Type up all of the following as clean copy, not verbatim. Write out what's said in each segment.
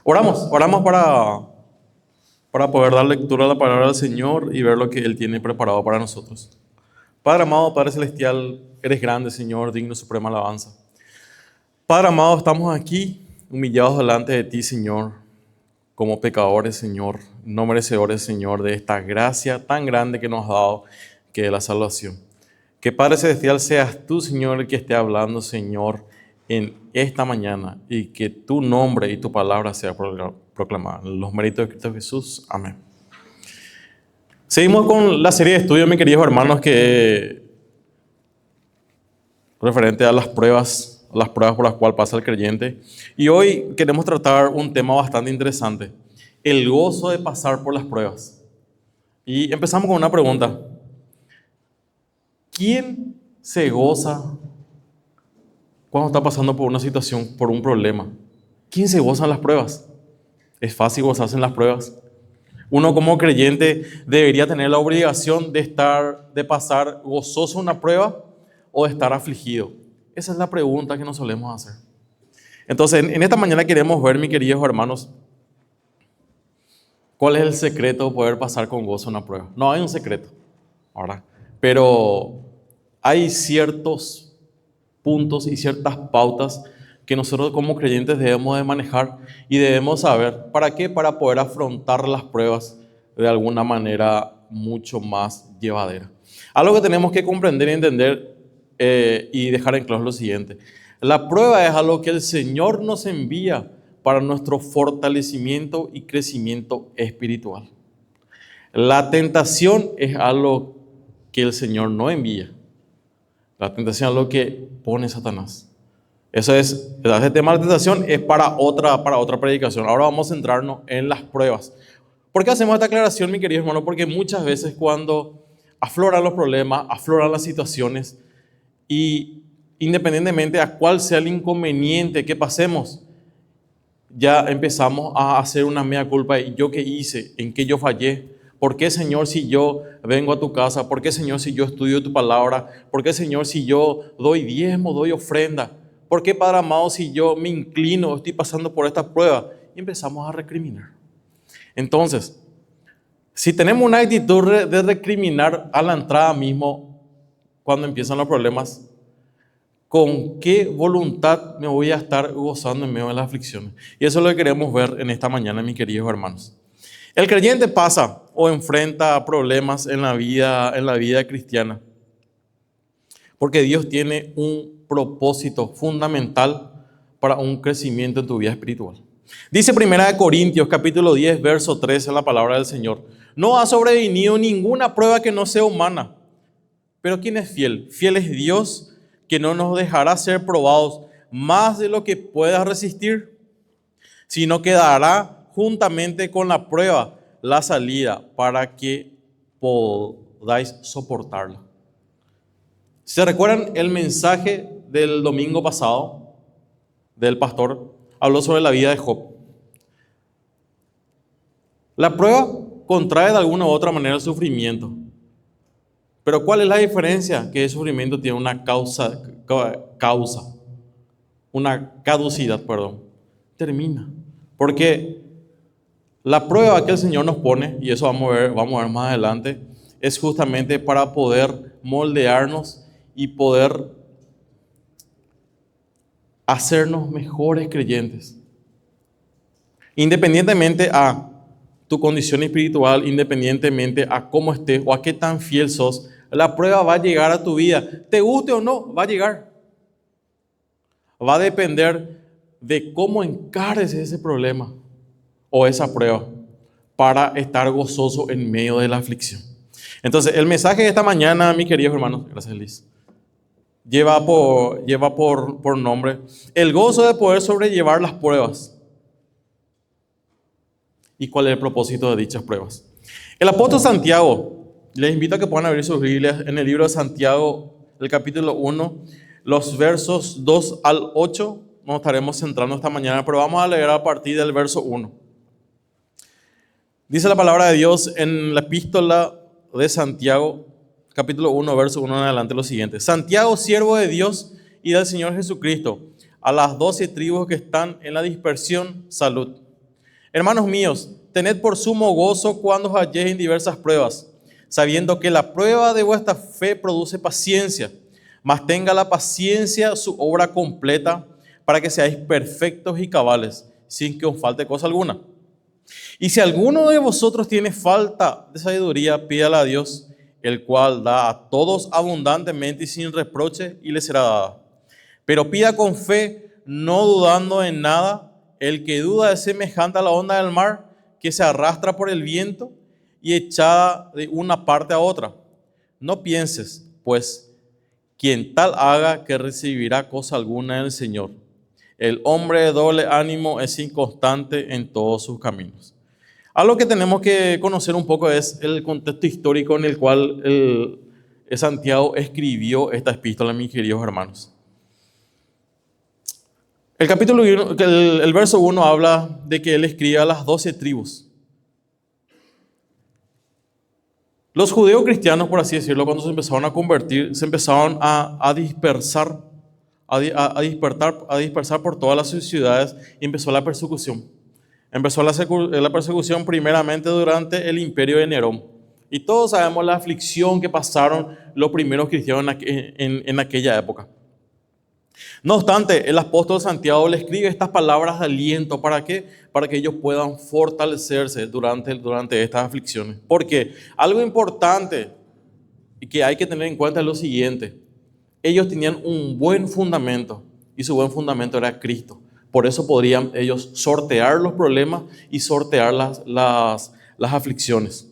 Oramos para poder dar lectura a la palabra del Señor y ver lo que Él tiene preparado para nosotros. Padre amado, Padre celestial, eres grande, Señor, digno de suprema alabanza. Padre amado, estamos aquí humillados delante de ti, Señor, como pecadores, Señor, no merecedores, Señor, de esta gracia tan grande que nos has dado, que es la salvación. Que Padre celestial seas tú, Señor, el que esté hablando, Señor, en esta mañana, y que tu nombre y tu palabra sea proclamada. En los méritos de Cristo Jesús. Amén. Seguimos con la serie de estudios, mis queridos hermanos, que referente a las pruebas por las cuales pasa el creyente. Y hoy queremos tratar un tema bastante interesante: el gozo de pasar por las pruebas. Y empezamos con una pregunta: ¿quién se goza cuando está pasando por una situación, por un problema? ¿Quién se goza en las pruebas? ¿Es fácil gozarse en las pruebas? Uno como creyente debería tener la obligación de pasar gozoso una prueba o de estar afligido. Esa es la pregunta que nos solemos hacer. Entonces, en esta mañana queremos ver, mis queridos hermanos, cuál es el secreto de poder pasar con gozo una prueba. No hay un secreto, ¿verdad? Pero hay ciertos puntos y ciertas pautas que nosotros como creyentes debemos de manejar y debemos saber. ¿Para qué? Para poder afrontar las pruebas de alguna manera mucho más llevadera. Algo que tenemos que comprender y entender y dejar en claro lo siguiente: la prueba es algo que el Señor nos envía para nuestro fortalecimiento y crecimiento espiritual. La tentación es algo que el Señor no envía. La tentación es algo que pone Satanás. Ese tema de la tentación es para otra predicación. Ahora vamos a centrarnos en las pruebas. ¿Por qué hacemos esta aclaración, mi querido hermano? Porque muchas veces cuando afloran los problemas, afloran las situaciones, y independientemente a cuál sea el inconveniente que pasemos, ya empezamos a hacer una mea culpa. ¿Y yo qué hice? ¿En qué yo fallé? ¿Por qué, Señor, si yo vengo a tu casa? ¿Por qué, Señor, si yo estudio tu palabra? ¿Por qué, Señor, si yo doy diezmo, doy ofrenda? ¿Por qué, Padre amado, si yo me inclino, estoy pasando por esta prueba? Y empezamos a recriminar. Entonces, si tenemos una actitud de recriminar a la entrada mismo, cuando empiezan los problemas, ¿con qué voluntad me voy a estar gozando en medio de las aflicciones? Y eso es lo que queremos ver en esta mañana, mis queridos hermanos. El creyente pasa o enfrenta problemas en la vida cristiana porque Dios tiene un propósito fundamental para un crecimiento en tu vida espiritual. Dice 1 Corintios capítulo 10, verso 13, la palabra del Señor: no ha sobrevenido ninguna prueba que no sea humana. Pero ¿quién es fiel? Fiel es Dios, que no nos dejará ser probados más de lo que puedas resistir, sino que dará juntamente con la prueba la salida para que podáis soportarla. ¿Se recuerdan el mensaje del domingo pasado del pastor? Habló sobre la vida de Job. La prueba contrae de alguna u otra manera el sufrimiento. Pero ¿cuál es la diferencia? Que el sufrimiento tiene una una caducidad, termina. Porque la prueba que el Señor nos pone, y eso vamos a ver más adelante, es justamente para poder moldearnos y poder hacernos mejores creyentes. Independientemente a tu condición espiritual, independientemente a cómo estés o a qué tan fiel sos, la prueba va a llegar a tu vida. Te guste o no, va a llegar. Va a depender de cómo encares ese problema o esa prueba para estar gozoso en medio de la aflicción. Entonces, el mensaje de esta mañana, mis queridos hermanos, gracias Liz, lleva por nombre el gozo de poder sobrellevar las pruebas. ¿Y cuál es el propósito de dichas pruebas? El apóstol Santiago, les invito a que puedan abrir sus Biblias en el libro de Santiago, el capítulo 1, los versos 2 al 8. Nos estaremos centrando esta mañana, pero vamos a leer a partir del verso 1. Dice la palabra de Dios en la epístola de Santiago, capítulo 1, verso 1 en adelante, lo siguiente: Santiago, siervo de Dios y del Señor Jesucristo, a las 12 tribus que están en la dispersión, salud. Hermanos míos, tened por sumo gozo cuando os halléis en diversas pruebas, sabiendo que la prueba de vuestra fe produce paciencia, mas tenga la paciencia su obra completa, para que seáis perfectos y cabales, sin que os falte cosa alguna. Y si alguno de vosotros tiene falta de sabiduría, pídala a Dios, el cual da a todos abundantemente y sin reproche, y le será dada. Pero pida con fe, no dudando en nada. El que duda es semejante a la onda del mar, que se arrastra por el viento y echada de una parte a otra. No pienses, pues, quien tal haga, que recibirá cosa alguna del Señor. El hombre de doble ánimo es inconstante en todos sus caminos. Algo que tenemos que conocer un poco es el contexto histórico en el cual Santiago escribió esta epístola, mis queridos hermanos. El verso 1 habla de que él escribe a las 12 tribus. Los judíos cristianos, por así decirlo, cuando se empezaron a convertir, se empezaron a dispersar, a dispersar por todas las ciudades, y empezó la persecución. Empezó la persecución primeramente durante el imperio de Nerón. Y todos sabemos la aflicción que pasaron los primeros cristianos en aquella época. No obstante, el apóstol Santiago le escribe estas palabras de aliento. ¿Para qué? Para que ellos puedan fortalecerse durante estas aflicciones. Porque algo importante y que hay que tener en cuenta es lo siguiente. Ellos tenían un buen fundamento, y su buen fundamento era Cristo. Por eso podrían ellos sortear los problemas y sortear las aflicciones.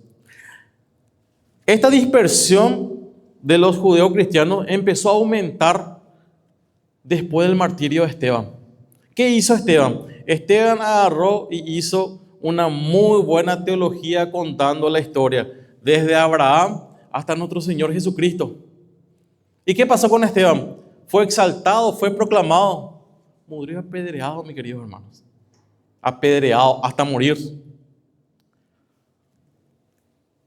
Esta dispersión de los judíos cristianos empezó a aumentar después del martirio de Esteban. ¿Qué hizo Esteban? Esteban agarró y hizo una muy buena teología contando la historia, desde Abraham hasta nuestro Señor Jesucristo. ¿Y qué pasó con Esteban? Fue exaltado, fue proclamado, murió apedreado, mis queridos hermanos. Apedreado hasta morir.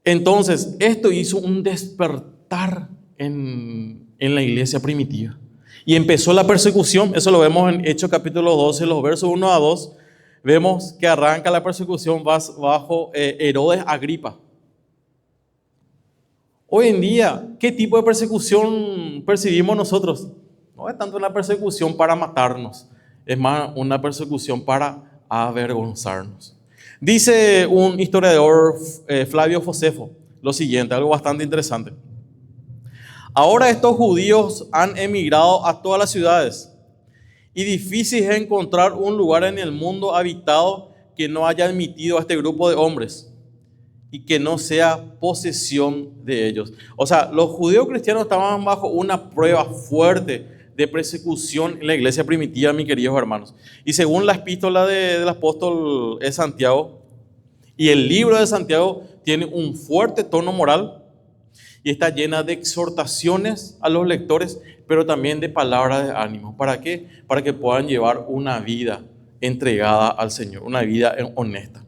Entonces, esto hizo un despertar en la iglesia primitiva. Y empezó la persecución. Eso lo vemos en Hechos capítulo 12, los versos 1 a 2. Vemos que arranca la persecución bajo Herodes Agripa. Hoy en día, ¿qué tipo de persecución percibimos nosotros? No es tanto una persecución para matarnos, es más una persecución para avergonzarnos. Dice un historiador, Flavio Josefo, lo siguiente, algo bastante interesante. Ahora estos judíos han emigrado a todas las ciudades, y difícil es encontrar un lugar en el mundo habitado que no haya admitido a este grupo de hombres y que no sea posesión de ellos. O sea, los judíos cristianos estaban bajo una prueba fuerte de persecución en la iglesia primitiva, mis queridos hermanos. Y según la epístola del apóstol Santiago, y el libro de Santiago tiene un fuerte tono moral y está llena de exhortaciones a los lectores, pero también de palabras de ánimo. ¿Para qué? Para que puedan llevar una vida entregada al Señor, una vida honesta.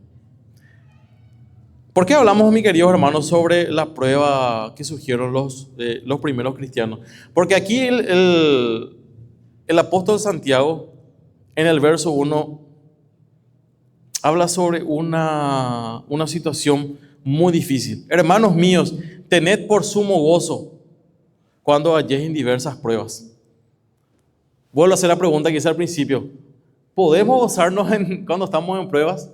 ¿Por qué hablamos, mis queridos hermanos, sobre la prueba que surgieron los primeros cristianos? Porque aquí el apóstol Santiago, en el verso 1, habla sobre una situación muy difícil. Hermanos míos, tened por sumo gozo cuando halléis en diversas pruebas. Vuelvo a hacer la pregunta que hice al principio. ¿Podemos gozarnos cuando estamos en pruebas?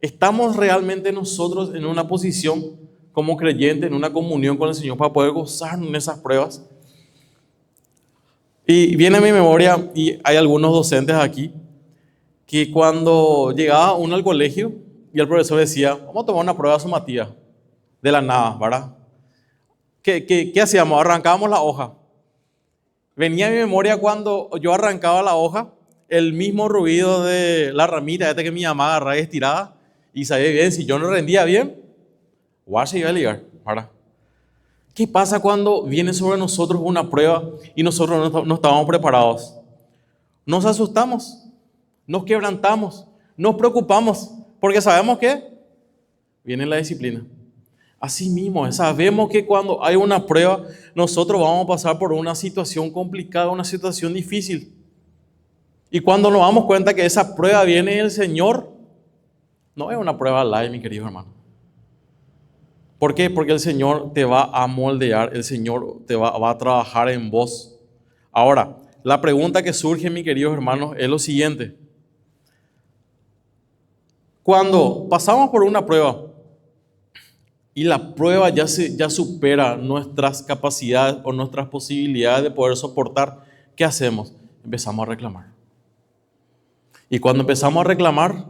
¿Estamos realmente nosotros en una posición como creyentes, en una comunión con el Señor, para poder gozarnos en esas pruebas? Y viene a mi memoria, y hay algunos docentes aquí, que cuando llegaba uno al colegio y el profesor decía, vamos a tomar una prueba sumativa, de la nada, ¿verdad? ¿Qué hacíamos? Arrancábamos la hoja. Venía a mi memoria cuando yo arrancaba la hoja, el mismo ruido de la ramita que mi mamá agarraba y estiraba, y sabía bien, si yo no rendía bien, se iba a ligar, ¿verdad? ¿Qué pasa cuando viene sobre nosotros una prueba y nosotros no estamos preparados? Nos asustamos, nos quebrantamos, nos preocupamos, porque sabemos que viene la disciplina. Así mismo, sabemos que cuando hay una prueba, nosotros vamos a pasar por una situación complicada, una situación difícil. Y cuando nos damos cuenta que esa prueba viene del Señor, No es una prueba light, mi querido hermano. ¿Por qué? Porque el Señor te va a moldear, el Señor va a trabajar en vos. Ahora, la pregunta que surge, mis queridos hermanos, es lo siguiente. Cuando pasamos por una prueba y la prueba ya supera nuestras capacidades o nuestras posibilidades de poder soportar, ¿qué hacemos? Empezamos a reclamar. Y cuando empezamos a reclamar,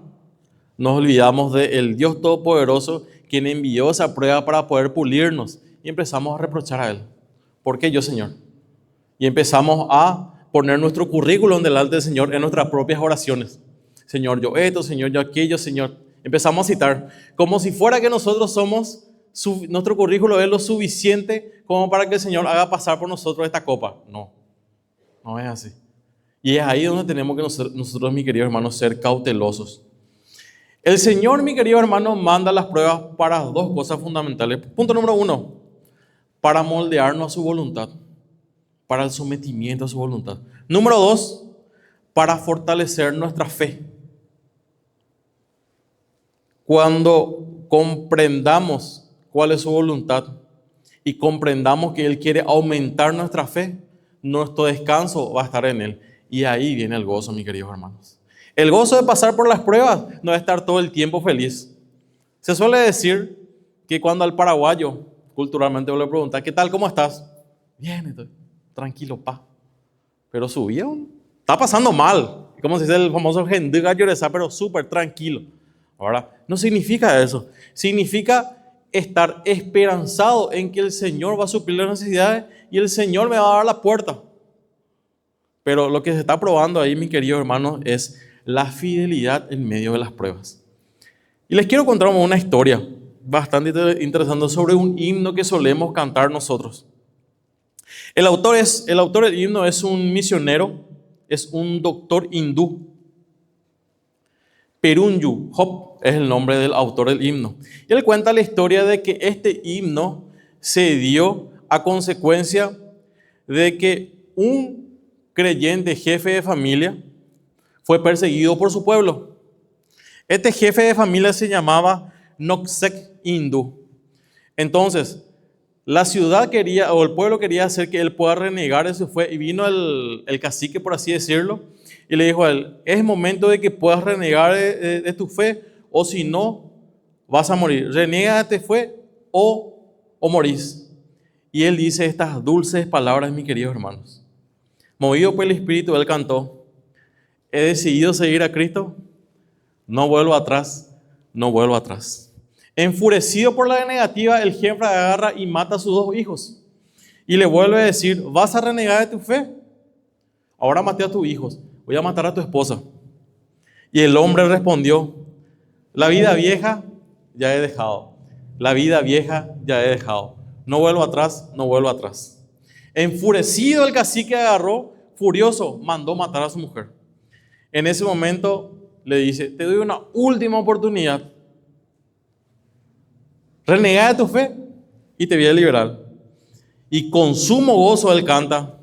nos olvidamos del Dios Todopoderoso, quien envió esa prueba para poder pulirnos, y empezamos a reprochar a Él. ¿Por qué yo, Señor? Y empezamos a poner nuestro currículum delante del Señor en nuestras propias oraciones. Señor, yo esto, Señor, yo aquello, Señor. Empezamos a citar, como si fuera que nosotros somos, nuestro currículum es lo suficiente como para que el Señor haga pasar por nosotros esta copa. No, no es así. Y es ahí donde tenemos que nosotros, mis queridos hermanos, ser cautelosos. El Señor, mi querido hermano, manda las pruebas para dos cosas fundamentales. Punto número 1, para moldearnos a su voluntad, para el sometimiento a su voluntad. Número 2, para fortalecer nuestra fe. Cuando comprendamos cuál es su voluntad y comprendamos que Él quiere aumentar nuestra fe, nuestro descanso va a estar en Él. Y ahí viene el gozo, mis queridos hermanos. El gozo de pasar por las pruebas no es estar todo el tiempo feliz. Se suele decir que cuando al paraguayo, culturalmente, vos le preguntas, ¿qué tal? ¿Cómo estás? Bien, estoy tranquilo, pa. Pero su vida está pasando mal. Como se dice el famoso gente galloresa, pero súper tranquilo. Ahora, no significa eso. Significa estar esperanzado en que el Señor va a suplir las necesidades y el Señor me va a dar la puerta. Pero lo que se está probando ahí, mis queridos hermanos, es la fidelidad en medio de las pruebas. Y les quiero contar una historia bastante interesante sobre un himno que solemos cantar nosotros. El autor del himno es un misionero, es un doctor hindú. Perunju Hop es el nombre del autor del himno. Y él cuenta la historia de que este himno se dio a consecuencia de que un creyente jefe de familia fue perseguido por su pueblo. Este jefe de familia se llamaba Noksek Hindu. Entonces, la ciudad quería, o el pueblo quería hacer que él pueda renegar de su fe, y vino el cacique, por así decirlo, y le dijo a él, es momento de que puedas renegar de tu fe, o si no, vas a morir. Renega de tu fe o morís. Y él dice estas dulces palabras, mis queridos hermanos. Movido por el Espíritu, él cantó, he decidido seguir a Cristo, no vuelvo atrás, no vuelvo atrás. Enfurecido por la negativa, el jefe agarra y mata a sus 2 hijos. Y le vuelve a decir, ¿vas a renegar de tu fe? Ahora maté a tus hijos, voy a matar a tu esposa. Y el hombre respondió, la vida vieja ya he dejado, la vida vieja ya he dejado. No vuelvo atrás, no vuelvo atrás. Enfurecido el cacique agarró, furioso, mandó matar a su mujer. En ese momento le dice, te doy una última oportunidad. Renega de tu fe y te voy a liberar. Y con sumo gozo él canta,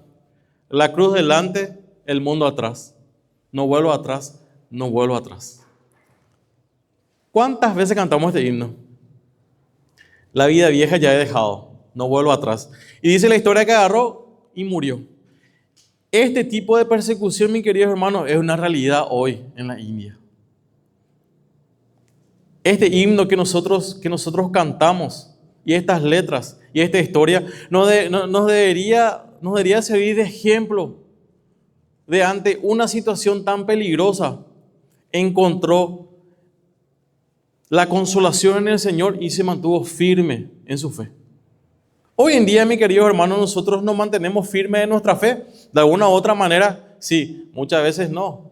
la cruz delante, el mundo atrás. No vuelvo atrás, no vuelvo atrás. ¿Cuántas veces cantamos este himno? La vida vieja ya he dejado, no vuelvo atrás. Y dice la historia que agarró y murió. Este tipo de persecución, mis queridos hermanos, es una realidad hoy en la India. Este himno que nosotros cantamos y estas letras y esta historia nos debería servir de ejemplo de ante una situación tan peligrosa encontró la consolación en el Señor y se mantuvo firme en su fe. Hoy en día, mis queridos hermanos, nosotros nos mantenemos firmes en nuestra fe. De alguna u otra manera, sí, muchas veces no.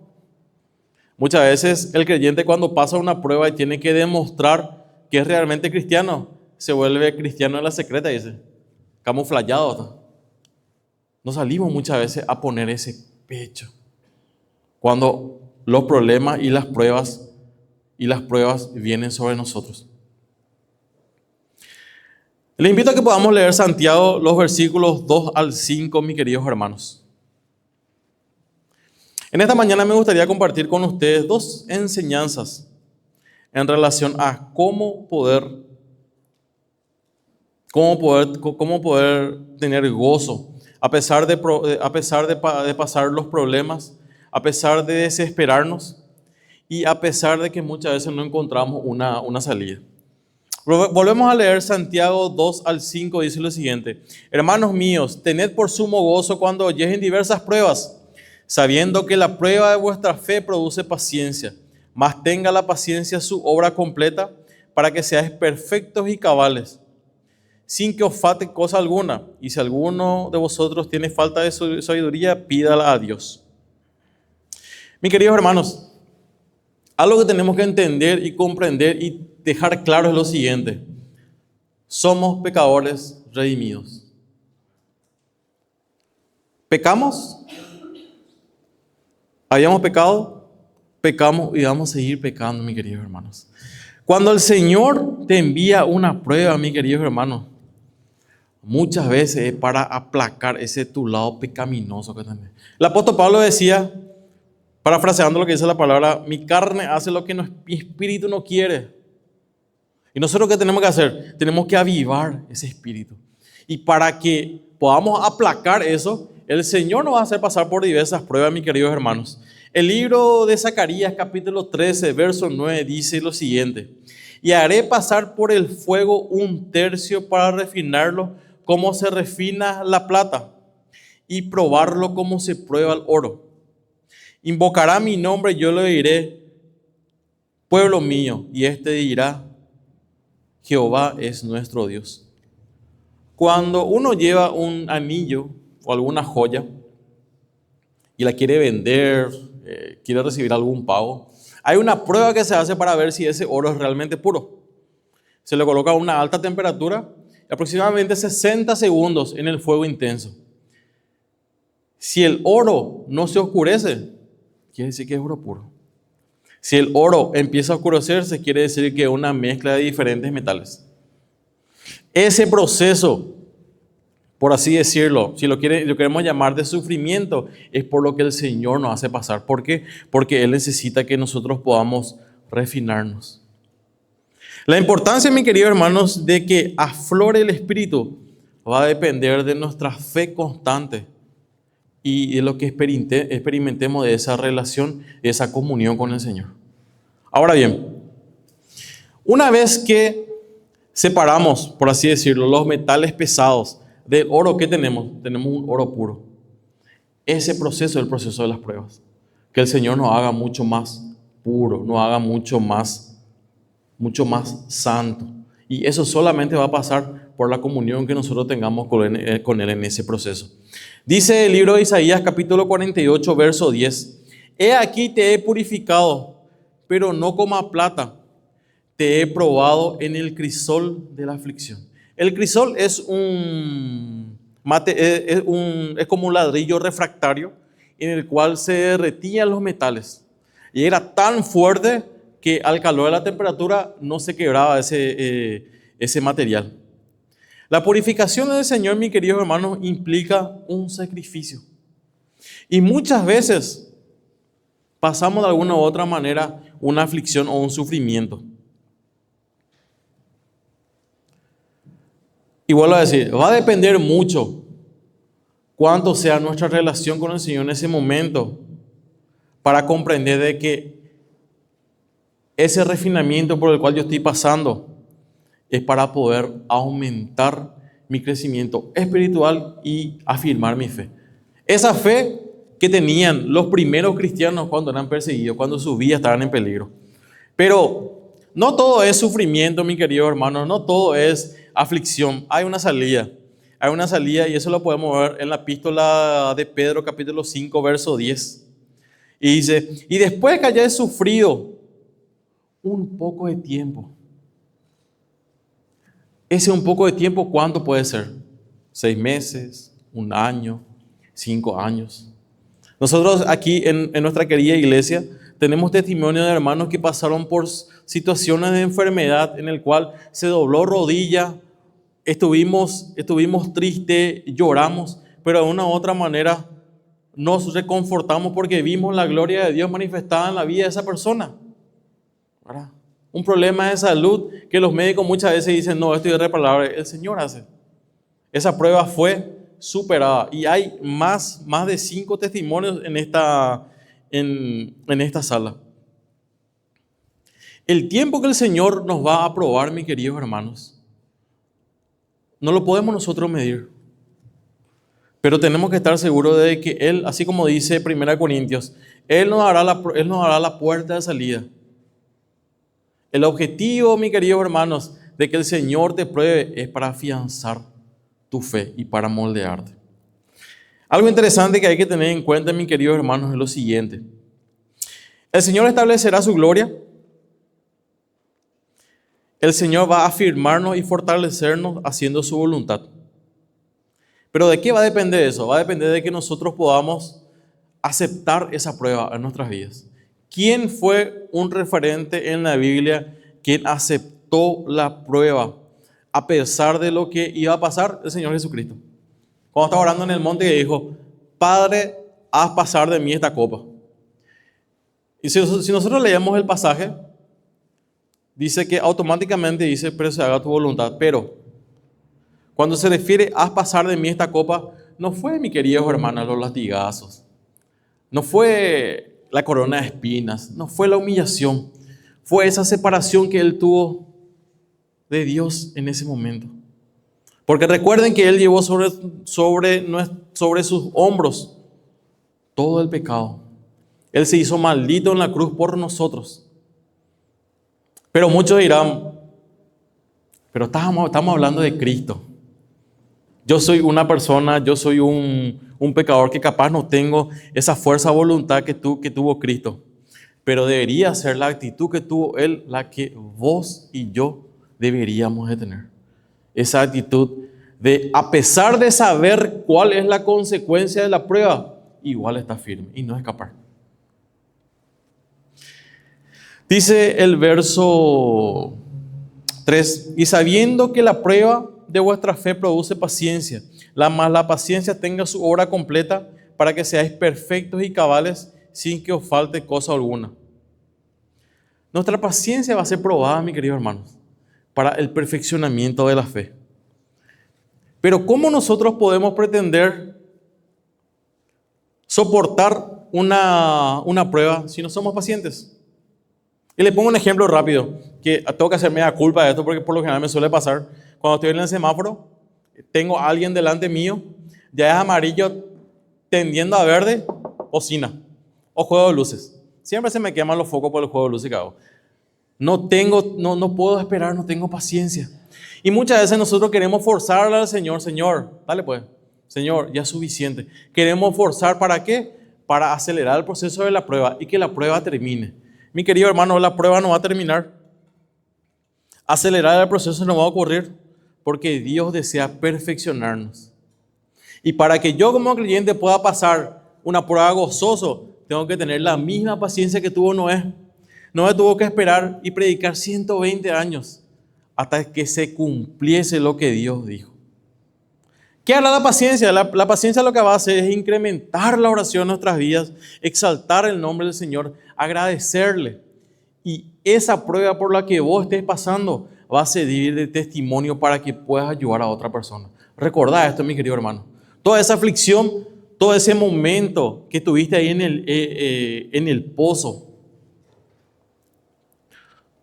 Muchas veces el creyente cuando pasa una prueba y tiene que demostrar que es realmente cristiano, se vuelve cristiano en la secreta, dice, camuflado. No salimos muchas veces a poner ese pecho cuando los problemas y las pruebas vienen sobre nosotros. Les invito a que podamos leer Santiago, los versículos 2 al 5, mis queridos hermanos. En esta mañana me gustaría compartir con ustedes 2 enseñanzas en relación a cómo poder tener gozo a pesar de pasar los problemas, a pesar de desesperarnos y a pesar de que muchas veces no encontramos una salida. Volvemos a leer Santiago 2 al 5, dice lo siguiente: hermanos míos, tened por sumo gozo cuando oyeren diversas pruebas, sabiendo que la prueba de vuestra fe produce paciencia, mas tenga la paciencia su obra completa, para que seáis perfectos y cabales, sin que os falte cosa alguna. Y si alguno de vosotros tiene falta de sabiduría, pídala a Dios. Mis queridos hermanos, algo que tenemos que entender y comprender y dejar claro es lo siguiente: somos pecadores redimidos. ¿Pecamos? ¿Habíamos pecado? Pecamos y vamos a seguir pecando, mis queridos hermanos. Cuando el Señor te envía una prueba, mis queridos hermanos, muchas veces es para aplacar ese tu lado pecaminoso que tenés. El apóstol Pablo decía, parafraseando lo que dice la palabra: mi carne hace lo que mi espíritu no quiere. Y nosotros, ¿qué tenemos que hacer? Tenemos que avivar ese espíritu. Y para que podamos aplacar eso, el Señor nos va a hacer pasar por diversas pruebas, mis queridos hermanos. El libro de Zacarías, capítulo 13, verso 9, dice lo siguiente: y haré pasar por el fuego un tercio para refinarlo como se refina la plata, y probarlo como se prueba el oro. Invocará mi nombre, yo le diré, pueblo mío, y este dirá, Jehová es nuestro Dios. Cuando uno lleva un anillo o alguna joya y la quiere vender, quiere recibir algún pago, hay una prueba que se hace para ver si ese oro es realmente puro. Se le coloca a una alta temperatura, aproximadamente 60 segundos en el fuego intenso. Si el oro no se oscurece, quiere decir que es oro puro. Si el oro empieza a oscurecerse, quiere decir que es una mezcla de diferentes metales. Ese proceso, por así decirlo, si lo queremos llamar de sufrimiento, es por lo que el Señor nos hace pasar. ¿Por qué? Porque Él necesita que nosotros podamos refinarnos. La importancia, mis queridos hermanos, de que aflore el Espíritu va a depender de nuestra fe constante y de lo que experimentemos de esa relación, de esa comunión con el Señor. Ahora bien, una vez que separamos, por así decirlo, los metales pesados del oro que tenemos un oro puro. Ese proceso es el proceso de las pruebas. Que el Señor nos haga mucho más puro, nos haga mucho más santo. Y eso solamente va a pasar por la comunión que nosotros tengamos con Él en ese proceso. Dice el libro de Isaías, capítulo 48, verso 10: he aquí te he purificado, pero no como a plata, te he probado en el crisol de la aflicción. El crisol es como un ladrillo refractario en el cual se derretían los metales. Y era tan fuerte que al calor de la temperatura no se quebraba ese material. La purificación del Señor, mis queridos hermanos, implica un sacrificio. Y muchas veces pasamos de alguna u otra manera una aflicción o un sufrimiento. Y vuelvo a decir, va a depender mucho cuánto sea nuestra relación con el Señor en ese momento para comprender de que ese refinamiento por el cual yo estoy pasando es para poder aumentar mi crecimiento espiritual y afirmar mi fe. Esa fe que tenían los primeros cristianos cuando eran perseguidos, cuando sus vidas estaban en peligro. Pero no todo es sufrimiento, mi querido hermano, no todo es aflicción. Hay una salida y eso lo podemos ver en la epístola de Pedro, capítulo 5, verso 10. Y dice, y después que hayáis sufrido un poco de tiempo. Ese un poco de tiempo, ¿cuánto puede ser? 6 meses, 1 año, 5 años. Nosotros aquí en nuestra querida iglesia tenemos testimonio de hermanos que pasaron por situaciones de enfermedad en el cual se dobló rodilla, estuvimos tristes, lloramos, pero de una u otra manera nos reconfortamos porque vimos la gloria de Dios manifestada en la vida de esa persona. ¿Verdad? Un problema de salud que los médicos muchas veces dicen, no, esto es irreparable. El Señor hace. Esa prueba fue superada. Y hay más de 5 testimonios en esta sala. El tiempo que el Señor nos va a probar, mis queridos hermanos, no lo podemos nosotros medir. Pero tenemos que estar seguros de que Él, así como dice 1 Corintios, Él nos dará la puerta de salida. El objetivo, mis queridos hermanos, de que el Señor te pruebe es para afianzar tu fe y para moldearte. Algo interesante que hay que tener en cuenta, mis queridos hermanos, es lo siguiente. El Señor establecerá su gloria. El Señor va a afirmarnos y fortalecernos haciendo su voluntad. Pero ¿de qué va a depender eso? Va a depender de que nosotros podamos aceptar esa prueba en nuestras vidas. ¿Quién fue un referente en la Biblia quien aceptó la prueba a pesar de lo que iba a pasar? El Señor Jesucristo. Cuando estaba orando en el monte y dijo, Padre, haz pasar de mí esta copa. Y si nosotros leemos el pasaje, dice que automáticamente dice, pero se haga tu voluntad. Pero cuando se refiere a pasar de mí esta copa, no fue, mi queridos hermanos, los latigazos. No fue la corona de espinas. No fue la humillación. Fue esa separación que Él tuvo de Dios en ese momento. Porque recuerden que Él llevó sobre sus hombros todo el pecado. Él se hizo maldito en la cruz por nosotros. Pero muchos dirán, pero estamos hablando de Cristo. Yo soy una persona, yo soy un pecador que capaz no tengo esa fuerza de voluntad que tuvo Cristo. Pero debería ser la actitud que tuvo Él la que vos y yo deberíamos de tener. Esa actitud de, a pesar de saber cuál es la consecuencia de la prueba, igual está firme y no escapar. Dice el verso 3, y sabiendo que la prueba de vuestra fe produce paciencia, la paciencia tenga su obra completa para que seáis perfectos y cabales sin que os falte cosa alguna. Nuestra paciencia va a ser probada, mis queridos hermanos, para el perfeccionamiento de la fe. Pero ¿cómo nosotros podemos pretender soportar una prueba si no somos pacientes? Y le pongo un ejemplo rápido, que tengo que hacerme la culpa de esto porque por lo general me suele pasar. Cuando estoy en el semáforo, tengo a alguien delante mío, ya es amarillo tendiendo a verde, bocina o juego de luces. Siempre se me queman los focos por el juego de luces que hago. No puedo esperar, no tengo paciencia. Y muchas veces nosotros queremos forzarle al Señor, Señor, dale pues, Señor, ya es suficiente. Queremos forzar, ¿para qué? Para acelerar el proceso de la prueba y que la prueba termine. Mi querido hermano, la prueba no va a terminar. Acelerar el proceso no va a ocurrir porque Dios desea perfeccionarnos. Y para que yo como creyente pueda pasar una prueba gozoso, tengo que tener la misma paciencia que tuvo Noé. Noé tuvo que esperar y predicar 120 años hasta que se cumpliese lo que Dios dijo. ¿Qué hará la paciencia? La paciencia lo que va a hacer es incrementar la oración en nuestras vidas, exaltar el nombre del Señor, agradecerle. Y esa prueba por la que vos estés pasando va a servir de testimonio para que puedas ayudar a otra persona. Recordá esto, mi querido hermano. Toda esa aflicción, todo ese momento que tuviste ahí en el pozo,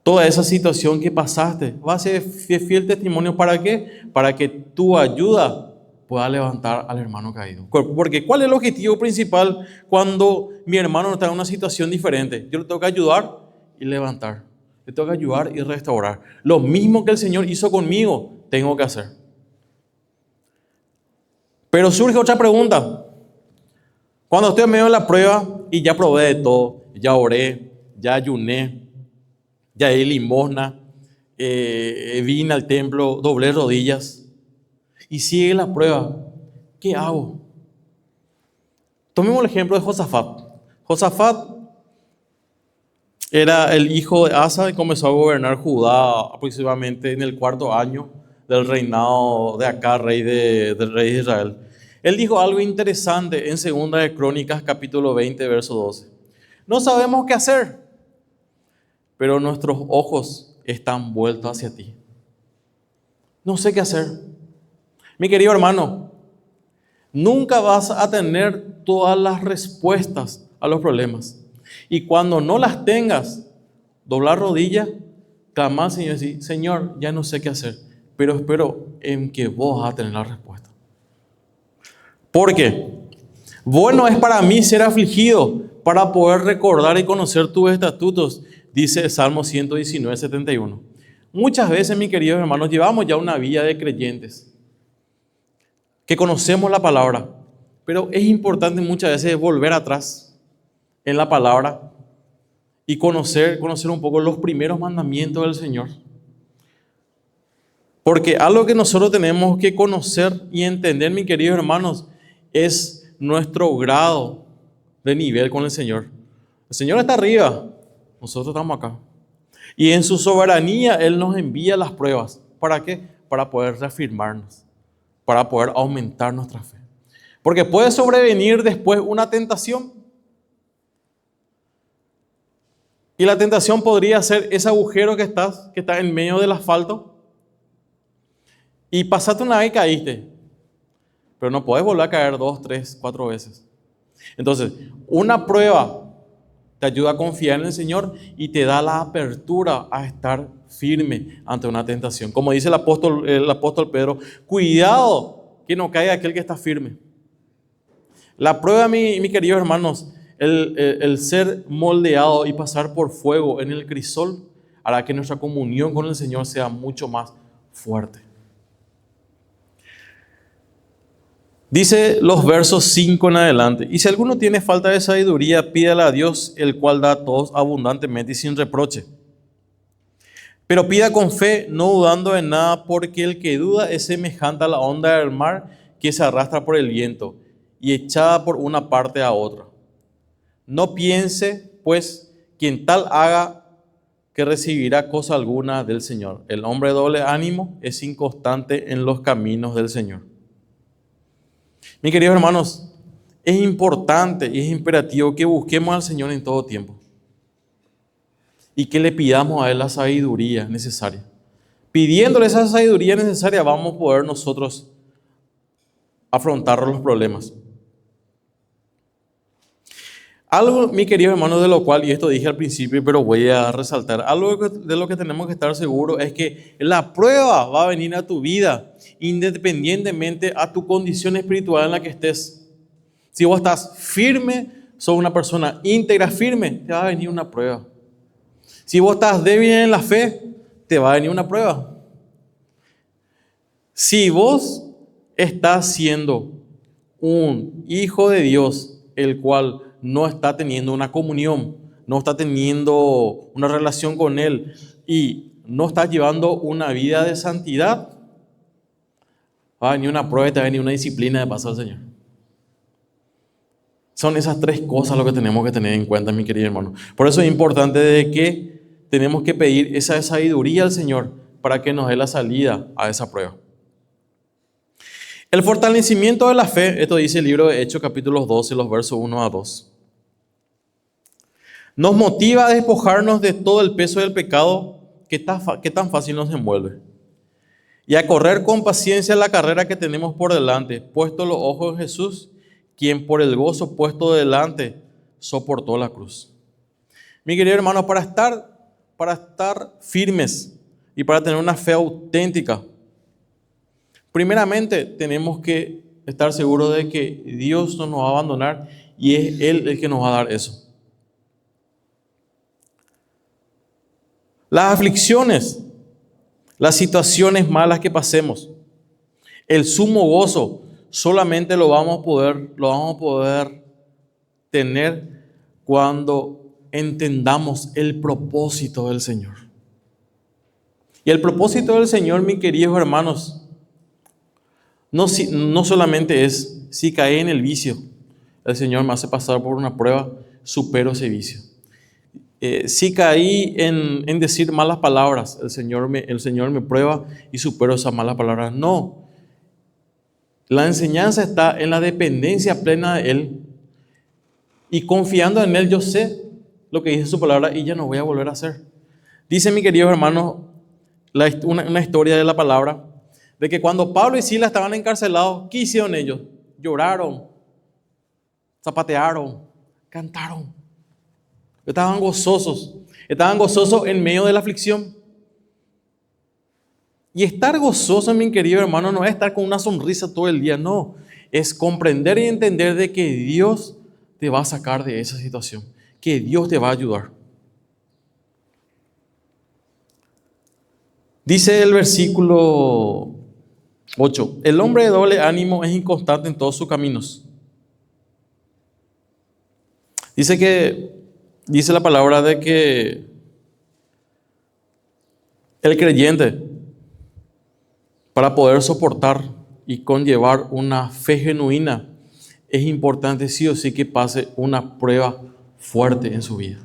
toda esa situación que pasaste, va a ser fiel testimonio. ¿Para qué? Para que tu ayuda pueda levantar al hermano caído. Porque ¿cuál es el objetivo principal cuando mi hermano está en una situación diferente? Yo le tengo que ayudar y levantar. Le tengo que ayudar y restaurar. Lo mismo que el Señor hizo conmigo, tengo que hacer. Pero surge otra pregunta. Cuando estoy en medio de la prueba y ya probé de todo, ya oré, ya ayuné, ya di limosna, vine al templo, doblé rodillas y sigue la prueba, ¿qué hago? Tomemos el ejemplo de Josafat. Josafat era el hijo de Asa y comenzó a gobernar Judá aproximadamente en el 4º año del reinado de Acab, rey de Israel. Él dijo algo interesante en 2 Crónicas, capítulo 20, verso 12. No sabemos qué hacer. pero nuestros ojos están vueltos hacia ti. No sé qué hacer. Mi querido hermano, nunca vas a tener todas las respuestas a los problemas. Y cuando no las tengas, doblar rodillas, clamar al Señor y decir: Señor, ya no sé qué hacer, pero espero en que vos vas a tener la respuesta. Porque bueno es para mí ser afligido, para poder recordar y conocer tus estatutos, dice el Salmo 119, 71. Muchas veces, mis queridos hermanos, llevamos ya una vida de creyentes, que conocemos la palabra, pero es importante muchas veces volver atrás en la palabra y conocer un poco los primeros mandamientos del Señor. Porque algo que nosotros tenemos que conocer y entender, mis queridos hermanos, es nuestro grado de nivel con el Señor. El Señor está arriba, nosotros estamos acá. Y en su soberanía Él nos envía las pruebas. ¿Para qué? Para poder reafirmarnos, para poder aumentar nuestra fe. Porque puede sobrevenir después una tentación. Y la tentación podría ser ese agujero que está en medio del asfalto. Y pasaste una vez y caíste. Pero no puedes volver a caer 2, 3, 4 veces. Entonces, una prueba te ayuda a confiar en el Señor y te da la apertura a estar firme ante una tentación. Como dice el apóstol Pedro: cuidado que no caiga aquel que está firme. La prueba, mis queridos hermanos, el ser moldeado y pasar por fuego en el crisol hará que nuestra comunión con el Señor sea mucho más fuerte. Dice los versos 5 en adelante: y si alguno tiene falta de sabiduría, pídala a Dios, el cual da a todos abundantemente y sin reproche. Pero pida con fe, no dudando en nada, porque el que duda es semejante a la onda del mar, que se arrastra por el viento y echada por una parte a otra. No piense, pues, quien tal haga, que recibirá cosa alguna del Señor. El hombre de doble ánimo es inconstante en los caminos del Señor. Mis queridos hermanos, es importante y es imperativo que busquemos al Señor en todo tiempo y que le pidamos a Él la sabiduría necesaria. Pidiéndole esa sabiduría necesaria, vamos a poder nosotros afrontar los problemas. Algo, mis queridos hermanos, de lo cual, y esto dije al principio, pero voy a resaltar, algo de lo que tenemos que estar seguros es que la prueba va a venir a tu vida independientemente a tu condición espiritual en la que estés. Si vos estás firme, sos una persona íntegra, firme, te va a venir una prueba. Si vos estás débil en la fe, te va a venir una prueba. Si vos estás siendo un hijo de Dios, el cual no está teniendo una comunión, no está teniendo una relación con Él y no está llevando una vida de santidad, va a venir una prueba y te va a venir una disciplina de paso al Señor. Son esas 3 cosas lo que tenemos que tener en cuenta, mi querido hermano. Por eso es importante de que tenemos que pedir esa sabiduría al Señor para que nos dé la salida a esa prueba. El fortalecimiento de la fe, esto dice el libro de Hechos capítulo 12, los versos 1 a 2. Nos motiva a despojarnos de todo el peso del pecado que tan fácil nos envuelve y a correr con paciencia la carrera que tenemos por delante, puesto los ojos en Jesús, quien por el gozo puesto delante soportó la cruz. Mi querido hermano, para estar firmes y para tener una fe auténtica, primeramente tenemos que estar seguros de que Dios no nos va a abandonar y es Él el que nos va a dar eso. Las aflicciones, las situaciones malas que pasemos, el sumo gozo, solamente lo vamos a poder tener cuando entendamos el propósito del Señor. Y el propósito del Señor, mis queridos hermanos, no solamente es: si caí en el vicio, el Señor me hace pasar por una prueba, supero ese vicio. Si caí en decir malas palabras, el Señor me prueba y supero esas malas palabras. No. La enseñanza está en la dependencia plena de Él. Y confiando en Él, yo sé lo que dice su palabra y ya no voy a volver a hacer. Dice, mi querido hermano, una historia de la palabra, de que cuando Pablo y Silas estaban encarcelados, ¿qué hicieron ellos? Lloraron, zapatearon, cantaron. Estaban gozosos en medio de la aflicción. Y estar gozoso, mi querido hermano, no es estar con una sonrisa todo el día, no. Es comprender y entender de que Dios te va a sacar de esa situación, que Dios te va a ayudar. Dice el versículo 8, el hombre de doble ánimo es inconstante en todos sus caminos. Dice la palabra de que el creyente, para poder soportar y conllevar una fe genuina, es importante sí o sí que pase una prueba fuerte en su vida.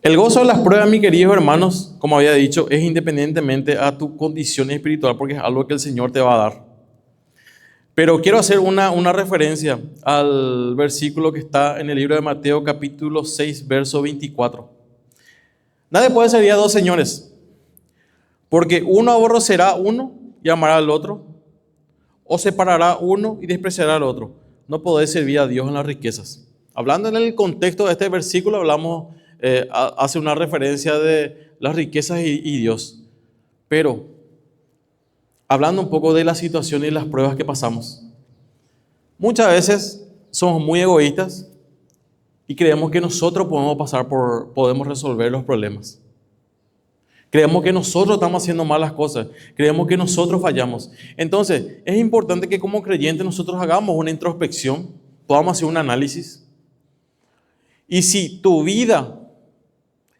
El gozo de las pruebas, mis queridos hermanos, como había dicho, es independientemente a tu condición espiritual, porque es algo que el Señor te va a dar. Pero quiero hacer una referencia al versículo que está en el libro de Mateo, capítulo 6, verso 24. Nadie puede servir a dos señores, porque uno aborrecerá a uno y amará al otro, o separará a uno y despreciará al otro. No podéis servir a Dios en las riquezas. Hablando en el contexto de este versículo, hace una referencia de las riquezas y Dios. Pero, hablando un poco de la situación y las pruebas que pasamos, muchas veces somos muy egoístas y creemos que nosotros podemos resolver los problemas. Creemos que nosotros estamos haciendo malas cosas. Creemos que nosotros fallamos. Entonces, es importante que como creyentes nosotros hagamos una introspección, podamos hacer un análisis. Y si tu vida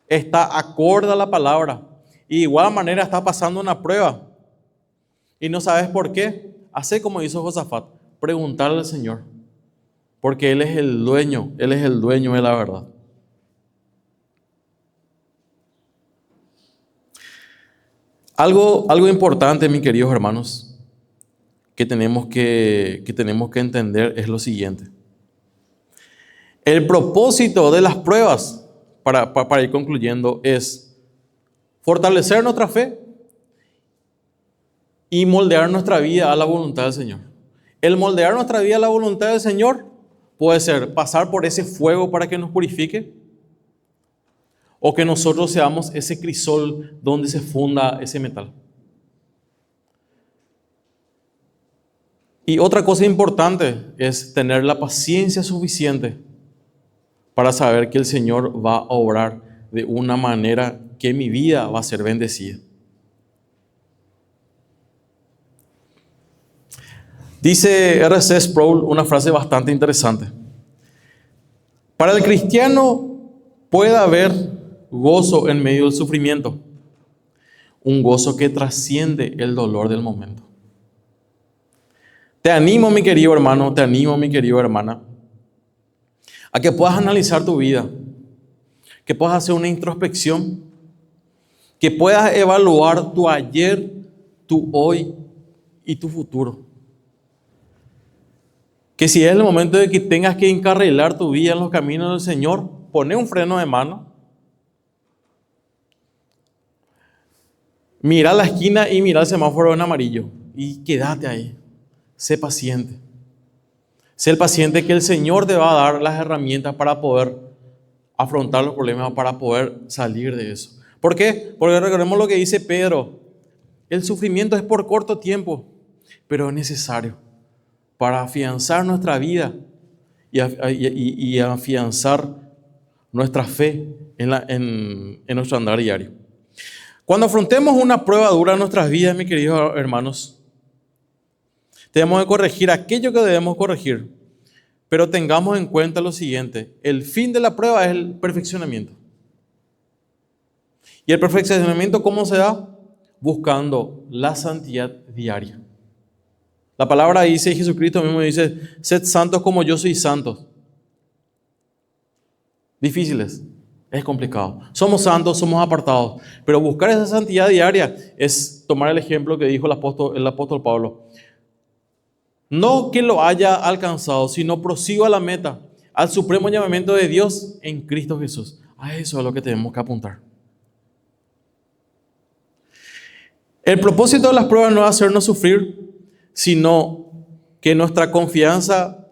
está acorde a la palabra y de igual manera está pasando una prueba y no sabes por qué, haz como hizo Josafat, preguntarle al Señor, porque Él es el dueño de la verdad. Algo importante, mis queridos hermanos, que tenemos que entender es lo siguiente. El propósito de las pruebas, para ir concluyendo, es fortalecer nuestra fe y moldear nuestra vida a la voluntad del Señor. El moldear nuestra vida a la voluntad del Señor puede ser pasar por ese fuego para que nos purifique, o que nosotros seamos ese crisol donde se funda ese metal. Y otra cosa importante es tener la paciencia suficiente para saber que el Señor va a obrar de una manera que mi vida va a ser bendecida. Dice R.C. Sproul una frase bastante interesante. Para el cristiano puede haber gozo en medio del sufrimiento, un gozo que trasciende el dolor del momento. Te animo, mi querido hermano, te animo, mi querida hermana, a que puedas analizar tu vida, que puedas hacer una introspección, que puedas evaluar tu ayer, tu hoy y tu futuro. Que si es el momento de que tengas que encarrilar tu vida en los caminos del Señor, poné un freno de mano, mira la esquina y mira el semáforo en amarillo y quédate ahí. Sé paciente. Sé el paciente que el Señor te va a dar las herramientas para poder afrontar los problemas, para poder salir de eso. ¿Por qué? Porque recordemos lo que dice Pedro. El sufrimiento es por corto tiempo, pero es necesario para afianzar nuestra vida y afianzar nuestra fe en nuestro andar diario. Cuando afrontemos una prueba dura en nuestras vidas, mis queridos hermanos, tenemos que corregir aquello que debemos corregir, pero tengamos en cuenta lo siguiente: el fin de la prueba es el perfeccionamiento. ¿Y el perfeccionamiento cómo se da? Buscando la santidad diaria. La palabra dice, y Jesucristo mismo dice, sed santos como yo soy santo. Difíciles, es complicado. Somos santos, somos apartados, pero buscar esa santidad diaria es tomar el ejemplo que dijo el apóstol Pablo. No que lo haya alcanzado, sino prosigo a la meta, al supremo llamamiento de Dios en Cristo Jesús. A eso es lo que tenemos que apuntar. El propósito de las pruebas no es hacernos sufrir, sino que nuestra confianza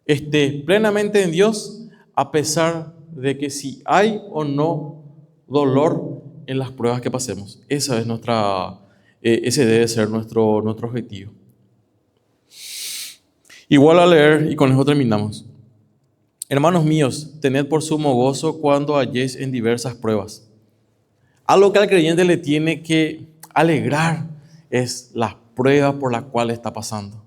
esté plenamente en Dios, a pesar de que si hay o no dolor en las pruebas que pasemos. Esa es ese debe ser nuestro objetivo. Igual a leer, y con eso terminamos. Hermanos míos, tened por sumo gozo cuando halléis en diversas pruebas. Algo que al creyente le tiene que alegrar es la prueba por la cual está pasando.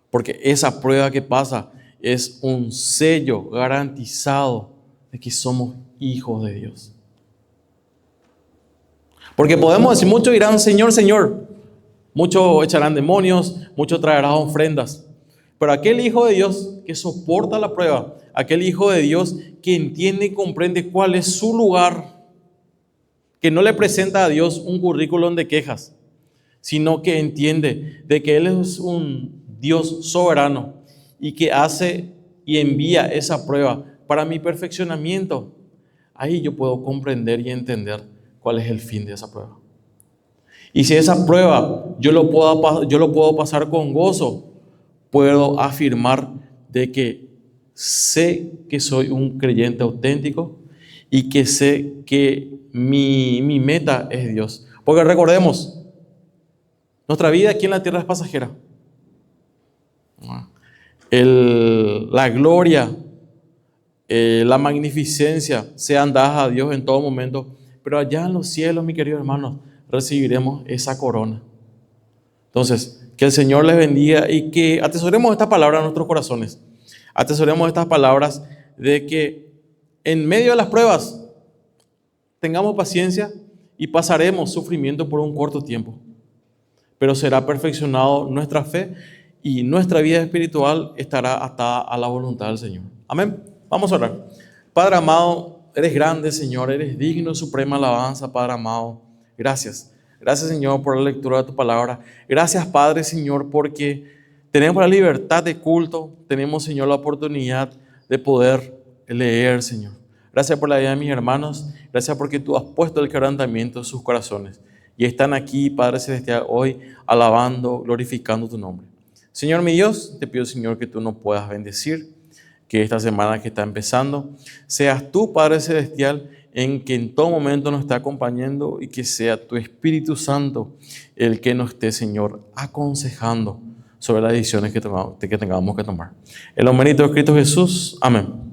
Porque esa prueba que pasa es un sello garantizado de que somos hijos de Dios. Porque podemos decir, muchos dirán, Señor, Señor. Muchos echarán demonios, muchos traerán ofrendas. Pero aquel hijo de Dios que soporta la prueba, aquel hijo de Dios que entiende y comprende cuál es su lugar, que no le presenta a Dios un currículum de quejas, sino que entiende de que Él es un Dios soberano y que hace y envía esa prueba para mi perfeccionamiento. Ahí yo puedo comprender y entender cuál es el fin de esa prueba. Y si esa prueba yo lo puedo pasar con gozo, puedo afirmar de que sé que soy un creyente auténtico y que sé que mi meta es Dios. Porque recordemos, nuestra vida aquí en la tierra es pasajera. La gloria, la magnificencia sean dadas a Dios en todo momento, pero allá en los cielos, mis queridos hermanos, recibiremos esa corona. Entonces, que el Señor les bendiga y que atesoremos esta palabra en nuestros corazones. Atesoremos estas palabras de que en medio de las pruebas tengamos paciencia y pasaremos sufrimiento por un corto tiempo, pero será perfeccionado nuestra fe y nuestra vida espiritual estará atada a la voluntad del Señor. Amén. Vamos a orar. Padre amado, eres grande, Señor, eres digno de suprema alabanza, Padre amado. Gracias. Gracias, Señor, por la lectura de tu palabra. Gracias, Padre, Señor, porque tenemos la libertad de culto. Tenemos, Señor, la oportunidad de poder leer, Señor. Gracias por la vida de mis hermanos. Gracias porque tú has puesto el quebrantamiento en sus corazones. Y están aquí, Padre Celestial, hoy alabando, glorificando tu nombre. Señor mi Dios, te pido, Señor, que tú nos puedas bendecir. Que esta semana que está empezando, seas tú, Padre Celestial, en que en todo momento nos está acompañando y que sea tu Espíritu Santo el que nos esté, Señor, aconsejando sobre las decisiones que tengamos que tomar. En el nombre de Cristo Jesús, amén.